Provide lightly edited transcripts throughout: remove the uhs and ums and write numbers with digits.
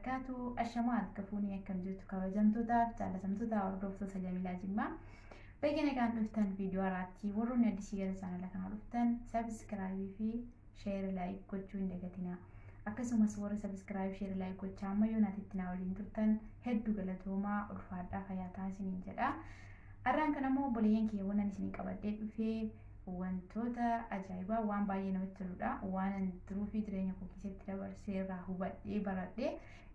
وبركاته الشمال كفوني أكم جوتو كوجمتوتا جالتمتوتا وردوفتو جميلة جمّا بيجينا كان رفتن فيديو راتي ورون يدي سيجارة سنة لكن رفتن سبسكرايب في شير لايك كوتشون دقتنا أكسو مسور سبسكرايب شير لايك كوتشا ما يوناتتنا ولين ترتن هدو غلطوما urfaadha fayyataa isiniin jedha arraan kana immoo boleeyyan kiyya waan isin qabadhee dhufee wantoota ajaa'ibaa waan baay'ee namatti toludha waan turuu fi jireenya koo keessatti dabarsee irraa hubadhee baradhee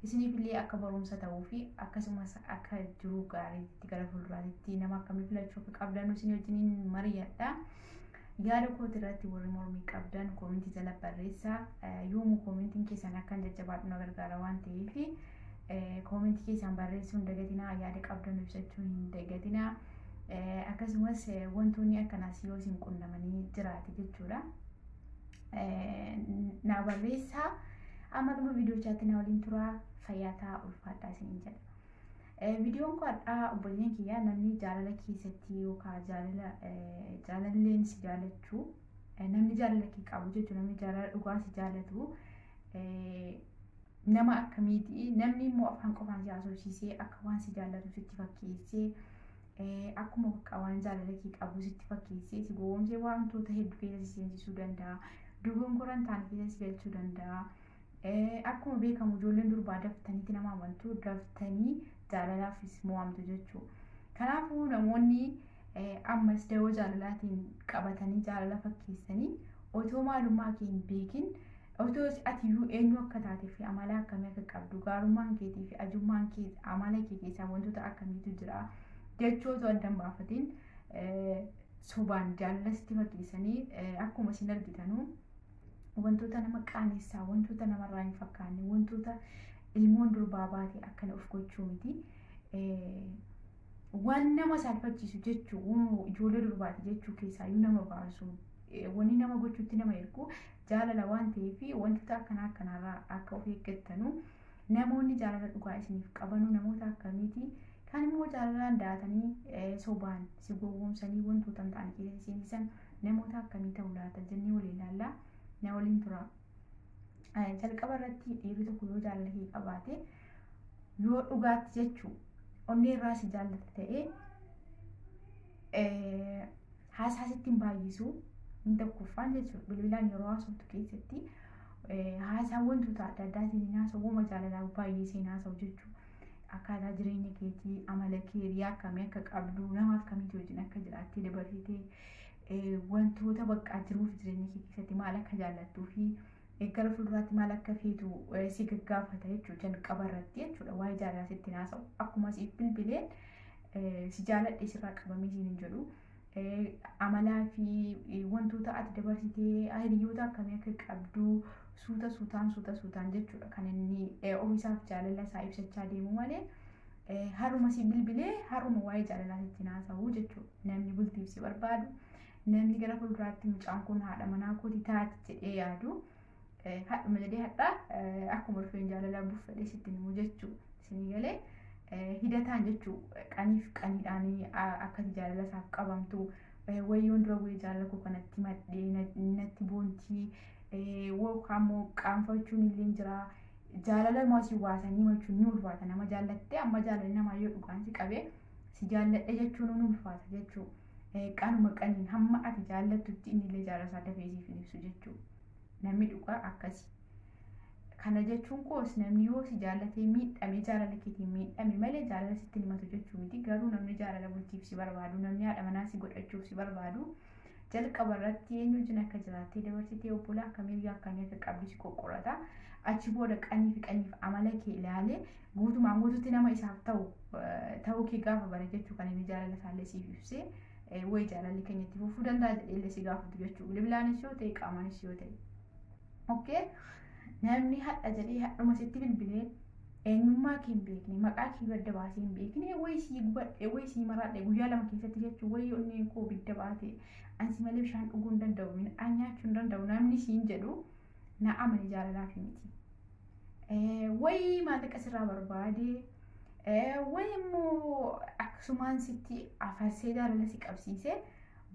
isiniif illee akka barumsa ta'uu fi akkasumas akka jiruu gaariitti gara fuulduraatti nama akkamii filachuu qabdan isin wajjin mari'adha yaada kooti irratti warri mormii qabdan koomentii jala barreessaa yoomuu koomentiin keessan akkan jajjabaadhu na gargaara waan ta'eef koomentii keessan barreessuun dagatinaa yaada qabdan ibsachuu hin dagatinaa akkasumas wantoonni akkanaas yoo isin qunnamanii jiraate jechuudha na barreessaa amma dhuma viidiyoo chaatti na waliin turaa fayyataa ulfaadhaa isiniin jedha viidiyoon kun adhaa obboleeyyan kiyyaa namni jaalala keessatti yookaan jaalalleen si jaalachuu namni jaalala kee qabu jechuudha namni jaalala dhugaa si jaalatu nama akkamiiti namni immoo afaan qofaan si haasofsiisee akka waan si jaallatu sitti fakkeessee akkuma waan jaalala kee qabu sitti fakkeessee si gowwoomsee wantoota hedduu keessa si seensisuu danda'a dogongoran ta'an keessa si galchuu danda'a akkuma beekamu ijoolleen durbaa daftaniitti nama amantu daftanii jaalalaafis mo'amtu jechuudha kanaafuu namoonni ammas dawoo jaalalaatiin qabatanii jaalala fakkeessanii otoo maalummaa kee hin beekin otoo ati eenyu akka taatee fi amala akkamii akka qabdu gaarummaan keetii fi ajummaan kee amala kee keessaa wantoota akkamiitu jira jechoota addan baafatiin sobaan jaalala sitti fakkeessanii akkuma isin argitanuu wantoota nama qaanessaa wantoota namarraa hin fakkaanne wantoota ilmoon durbaa baatee akkana of gochuu miti waan nama salphachiisu jechuu ijoollee durbaati jechuu keessaayyuu nama baasu wanni nama gochuutti nama ergu jaalala waan ta'eef wantoota akkanaarraa akka of eeggattanu namoonni jaalala dhugaa isiniif qabanu namoota akkamiiti kan immoo jaalalaan daatanii sobaan si gowwoomsanii wantoota hin taane keessa seensisan namoota akkamii ta'uu laata jennee waliin ilaallaa na waliin tura jalqaba irratti dhiirri tokko yoo jaalala kee qabaate yoo dhugaatti jechuu onnee irraa si jaallata ta'ee haasaasitti hin baay'isu hin tokkoffaan jechuudha bilbilaan yeroo haasoftu keessatti haasaan wantoota adda addaatiin haasawwuma jaalalaa baay'ee seen haasa'u jechuudha akkaataa jireenya keetii amala keetii akkamii akka qabdu nama akkamiitii wajjin akka jiraattee dabarsitee wantoota bakka jiruuf jireenya kee keessatti maal akka jaallattuu fi gara fuulduraatti maal akka feetu si gaggaafata jechuudha jalqaba irratti jechuudha waa'ee jaalalaa sitti haasa'u akkuma siif bilbileen si jaalladhe sirraa qabamee siin hin jedhu amalaa fi wantoota ati dabarsitee hiriyoota akkamii akka qabdu suuta suutaan jechuudha kan inni ofiisaaf jaalala isaa ibsachaa deemu malee haruma si bilbilee haruma waa'ee jaalalaa sitti haasa'u jechuudha namni bultiif si barbaadu namni gara fuulduraatti mucaan kun haadha manaa kooti taati jedhee yaadu haadhuma jedhee hadhaa akkuma rufeen jaalalaa buufadhee sitti himu jechuudha isinii galee hidataan jechuudha qaniif qaniidhaan akkati jaalala isaaf qabamtu wayyoon dura wayii jaalala koo kanatti madhee natti boontii yookaan immoo qaanfachuun illee jira jaalala maasii waasanii machuun ni ulfaata nama jaallattee amma jaalalli namaa yoo dhugaan si qabee si jaalladhe jechuun ni ulfaata jechuudha qaanuma qaniin hamma ati jaallattutti inni illee jaalala isaa dafee siif ibsu jechuudha namni dhugaa akkasii kana jechuun koos namni yoo si jaallatee miidhamee jaalala keetiin miidhame malee jaalala sitti himatu jechuu miti garuu namni jaalala bultiif si barbaadu namni haadha manaa si godhachuuf si barbaadu jalqaba irratti eenyu wajjin akka jiraattee dabarsitee obbolaa akkamii akkamii akka qabdu si qoqqorata achi booda qaniif amala kee ilaalee guutumaan guututti nama isaaf ta'uu kee gaafa bara jechuu kan inni jaalala isaallee siif ibsee wayi jaalalli keenyatti fufuu danda'a jedheellee si gaafatu jechuu bilbilaanis yoo ta'e qaamaanis yoo ta'e okay namni hadha jedhee hadhuma sitti bilbilee eenyummaa kee hin beekne maqaa kee badda baasee hin beekne wayi sii gubadhe wayi sii maraadhe guyyaa lama keessatti jechuu wayi onneen koo bidda baate ansi malee bishaan dhuguu hin danda'u midhaan nyaachuu hin danda'u namni siin jedhu na amani jaalalaaf miti wayi maallaqa sirraa barbaade wayi immoo akkasumaan sitti afarsee jaalala si qabsiise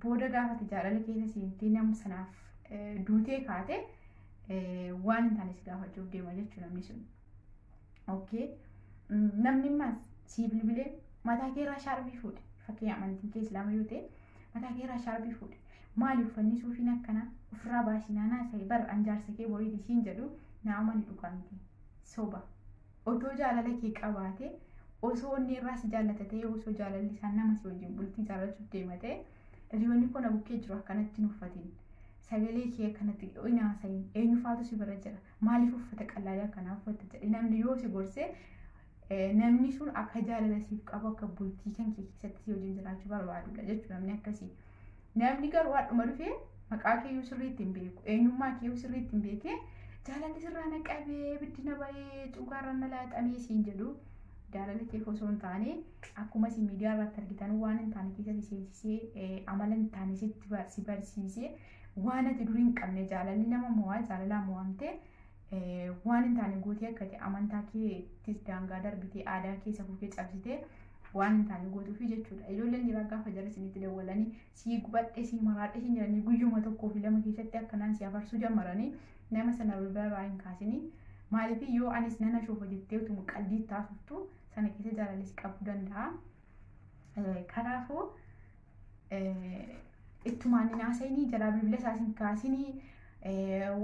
booda gaafate jaalala keessa seentee nam sanaaf duutee kaate waan hin taane si gaafachuuf deema jechuudha namni sun Okay. Namni mas si bilbilee mataa kee irraa shaarbii fuudhe. Fakkii amantiin kee Islaama yoo ta'e mataa kee irraa shaarbii fuudhe. Maali uffanni suufiin akkana ofirraa baasinaanaa ta'e bar anjaarsa kee borii isiin jedhu naama ni dhugaa miti. Soba. Otoo jaalala kee qabaate osoo inni irraa si jaallata ta'e osoo jaalalli isaan nama si wajjin bultii jaalachuuf deema ta'e hiriyoonni kun bukkee jiru akkanatti hin uffatin. Sagalee kee akkanatti hin haasayin. Eenyufaatu si bira jira. Maaliif uffata qal'aa akkanaa uffatta jedhe namni yoo si gorsee namni sun akka jaalala siif qabu akka bultii kan kee keessatti si wajjin jiraachuu barbaadudha jechuudha namni akkasii. Namni garuu haadhuma dhufee maqaa kee yoo sirriitti hin beeku eenyummaa kee yoo sirriitti hin beekee jaalalli sirraa na qabee biddina bahee cugaarra na laaxamee siin jedhu jaalala kee osoo hin taane akkuma si miidiyaa irratti argitan waan hin taane keessatti seensisee amala hin taane si barsiisee waan ati durii hin qabne jaalalli nama mo'aa jaalalaa mo'amtee waan hin taane gootii akkati amantaa keettis daangaa darbitee aadaa keessa fuutee cabsitee waan hin taane gootuufi jechuudha. Ijoolleen dhiiraa gaafa jara isinitti dawwalanii si gubadhe si maraadhe si jedhanii guyyuma tokkoo fi lama keessatti akkanaan si afarsuu jammaranii nama sana irraa hin kaasinii maaliif yoo anis nana shoofa jettee utuma qalbii taasiftu sana keessa jaalalli si qabuu danda'a. Kanaafuu ittumaan hin haasayinii jalaa bilbila isaas hin kaasinii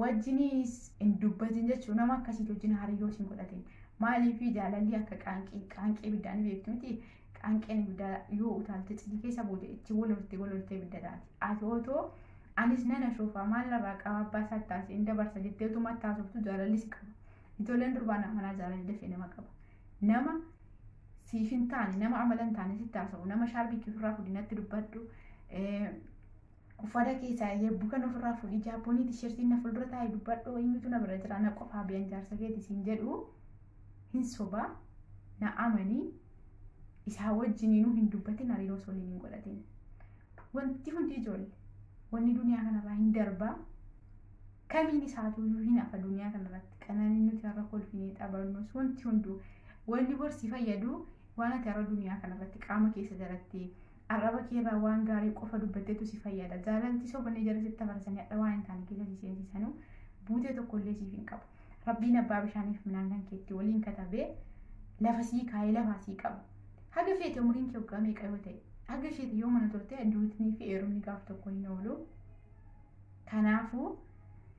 wajjinis hin dubbatin jechuun nama akkasiitu wajjin hariiroo sin godhatin. Maaliif jaalalli akka qaanqee biddaan beektu miti qaanqeen ibiddaa yoo utaalte cidii keessa booda itti waloltee ibidda taati. Ati otoo anis nana shoofaa maalirraa qaba abbaa isaa taasise hin dabarsa jettee utuma taasiftu jaalalli si qaba. Ijoolleen durbaa manaa jaalalli dafee nama qaba. Nama siif hin taane nama amala hin taane sitti haasa'u nama shaarbii ofirraa fudhinatti dubbadhu. Uffata keessaa hebbuu kan ofirraa fudhi jaappoonii tishertiin na fuuldura taa'ee dubbadhu eenyutu na bira jira na qofaa bi'an jaarsa keeti siin jedhu hin sobaa na amanii isaa wajjiniinuu hin dubbatin hariiroo soliin hin godhatin. Wanti hundi ijoollee wanni duniyaa kanarraa hin darbaa kamiin isaatuyyuu hin hafa duniyaa kanarratti qananiin nuti har'a kolfinee xabannus wanti hunduu wanni borsi fayyadu waan ati har'a duniyaa kanarratti qaama keessa jirattee arraba keerraa waan gaarii qofa dubbatteetu si fayyada. Jaalalli sobanii jara sitti afarsanii hadha waan hin taane keessa si seensisanuu buutee tokkollee siif hin qabu. Rabbiin abbaa bishaaniif minaan kan keetti waliin katabee lafa sii kaayee lafaa sii qabu. Haga feete umriin kee waggaa meeqa yoo ta'e haga isheeti yoo mana turte duutnii fi heerumni gaaf tokko hin oolu. Kanaafuu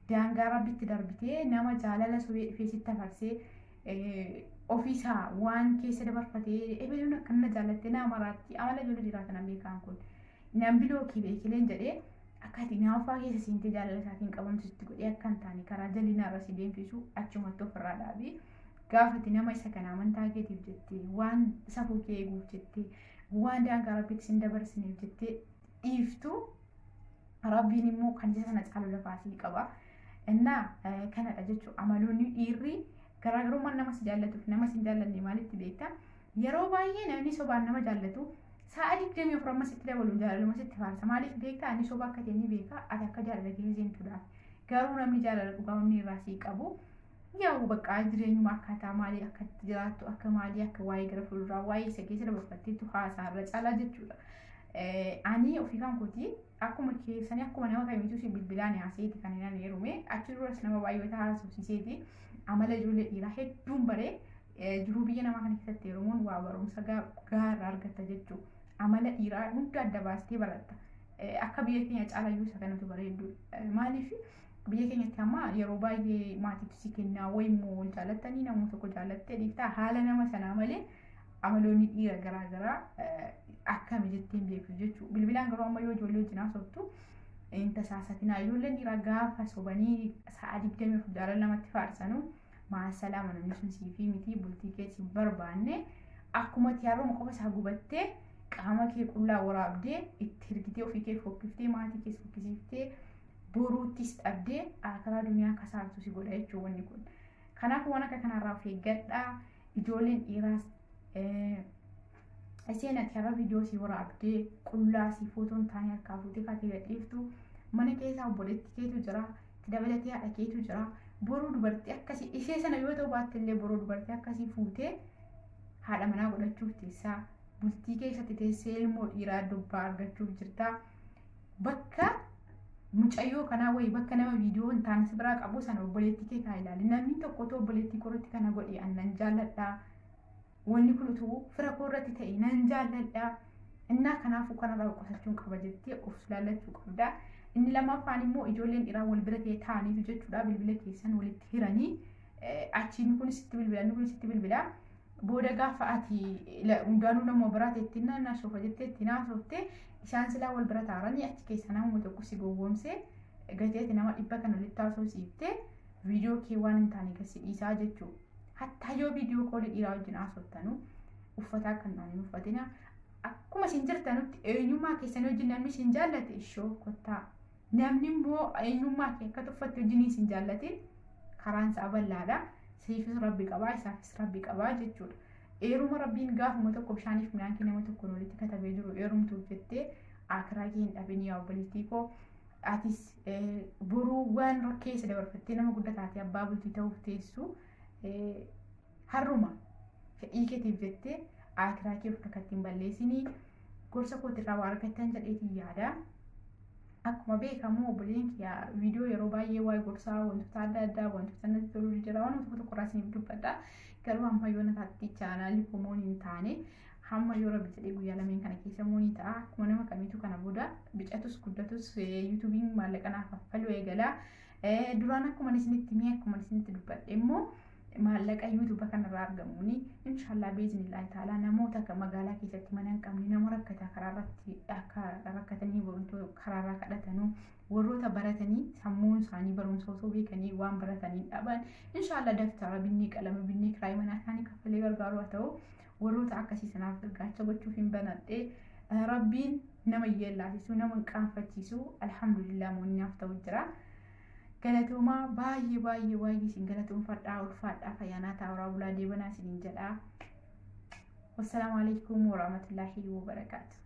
daangaa rabbitti darbitee nama jaalala sobee dhufee sitti afarsee ofiisaa waan keessa dabarfatee ebeluun akkana jaalattee nama maraatti amala ijoollee dhiiraa kana beekan kun namni lookii beekileen jedhee akkati naafaa keessa seentee jaalala isaatiin qabamtu sitti godhee akka hin taane karaa jallinaa irra si deemsisu achumatti ofirraa dhaabii gaafati nama isa kana amantaa keetiif jettee waan safuu kee eeguuf jettee waan daangaa rabbitti sin dabarsineef jettee dhiiftu rabbiin immoo kan isa sana caalu lafaa sii qaba. Innaa kanadha jechuudha amaloonni dhiirri garaagarummaan nama si jaallatuuf nama si jaallanne maalitti beektaa yeroo baay'ee namni sobaan nama jaallatu sa'a 24 amma sitti dabaluun jaalaluma sitti faarsa maaliif beektaa ani soba akka ta'e ni beeka ati akka jaalala kee seentuudhaaf garuu namni jaalala dhugaa inni irraa sii qabu yaa'u bakka jireenyuma akkaataa maalii akka jiraattu akka maalii akka waa'ee gara fuulduraa waa'ee isa keessa dabarfatteetu haasaarra caalaa jechuudha. Ani ofii kan kooti akkuma keessanii akkuma nama kamiitu si bilbilaan haaseeti kan hin heerume achi duras nama baay'ee haasofsiiseeti. Amala ijoollee dhiiraa hedduun baree jiruu biyya namaa kana keessatti heerumuun waa barumsa gahaa argatta jechuudha. Amala dhiiraa hunda adda baastee baratta. Akka biyya keenya caalayyuu isa kanatu bareedu. Maaliif biyya keenyatti amma yeroo baay'ee maatiitu si kennaa wayimmoo wal jaalattanii namni tokko jaalattee dhiiftaa haala nama sanaa malee amaloonni dhiira garaagaraa akkami jetteen beeku jechuudha. Bilbilaan garuu amma yoo ijoollee wajjin haasoftu inta saasatinaa ijoolleen dhiiraa gaafa sobanii sa'a 24 jaalala namatti faarsanu maasalaama namni sun siifii miti bultii keessi barbaanne akkuma tiyaaruma qofa isaa gubattee qaama kee qullaa waraabdee itti hirgitee ofii kee fokkiftee maatii kee fokkisiiftee boruuttis dhabdee akaraa duniyaa kasaartu si godha jechuudha wanni kun. Kanaaf waan akka kanarraa of eeggadhaa ijoolleen dhiiraas isheen ati har'a viidiyoo si waraabdee qullaa si footoon taanii harkaa fuutee kaatee gadhiiftu mana keessaa obboleetti keetu jira itti dabalatee haadha keetu jira boruu dubartii akkasii ishee sana yoo ta'u baatte illee boruu dubartii akkasii fuutee haadha manaa godhachuuf teessaa bultii keessatti teessee ilmoo dhiiraa dubbaa argachuuf jirta bakka mucayyoo kanaa wayii bakka nama viidiyoo hin taane si biraa qabu sana obboleettii kee kaa ilaali. Namni tokko too obboleettii korratti kana godhi annan jaalladhaa. Wanni kun utuu fira korratti ta'e nan jaalladhaa. Innaa kanaafuu kanarraa qosachuun qaba jettee of ilaallachuu qabda. Inni lammaffaan immoo ijoolleen dhiiraa wal bira ta'ee taa'aniitu jechuudha bilbila keessan walitti hiranii achiin kun sitti bilbila inni kun sitti bilbila. Booda gaafa ati hundaanuu nama biraa ta'etti naasoofa jettee itti naasofte isaan silaa wal bira taa'anii achi keessa nama tokko si gowwoomsee gateeti nama dhibba kan walitti haasofsiiftee viidiyoo kee waan hin taane gasi dhiisaa jechuudha. Hattaa yoo viidiyoo koolii dhiiraa wajjin haasoftanuu uffata akkanaan hin uffatina. Akkuma isin jirtanutti eenyummaa keessanii wajjin namni isin jaallate ishoo kottaa. Namni immoo eenyummaa kee akka tuffatte wajjin isin jaallatin karaan isaa bal'aadha. Siifis rabbi qabaa isaafis rabbi qabaa jechuudha. Eeruma rabbiin gaafuma tokko bishaaniif midhaan kee nama tokkoon walitti katabee jiru eerumtuuf jettee akiraa kee hin dhabin yaa obboleettii koo. Atis boruu waan keessa dabarfattee nama guddaa taatee abbaa bultii ta'uuf teessu harruma fedhii keetiif jettee akiraa kee of akkatti hin balleessinii gorsa kootirraa waa argattan jedheetiin yaada. Akkuma beekamu obboleen kiyya viidiyoo yeroo baay'ee waa'ee gorsaa wantoota adda addaa wantoota natti toluu jira waan tokko tokko irraa isiniif dubbadha. Garuu hamma yoo nataatti chaanaalii komoon hin taane hamma yoo rabbi jedhee guyyaa lameen kana keessa moonii ta'a. Akkuma nama kamiitu kana booda bicatus guddatus yuutuubiin maallaqa naaf kaffaluu eegala. Duraan akkuma isinitti mee akkuma isinitti dubbadhe immoo maallaqa yuutuuba kanarraa argamuuni inshaallah beeznillaahi ta'ala namoota akka magaalaa keessatti mana hin qabne nama rakkata karaarratti akka rakkatanii borontuu karaarraa kadhatanuu warroota baratanii sammuun isaanii barumsa osoo beekanii waan baratanii dhaban inshaallah daftara binnee qalama binnee kiraayii manaa isaanii kaffalee gargaaru haa ta'u warroota akkasii sanaaf gargaacha gochuuf hin banadhe rabbiin nama yeellaasisu nama hin qaanfachiisu alhamdulillah mooninaaf ta'u jira. Galatuma baay'ee isin galatoomfadhaa ulfaadhaa fayyaanaa taa'uraa bulaa deebanaa isiniin jedhaa. Wassalaamu alaikum warahmatullaahi wabarakaatuh.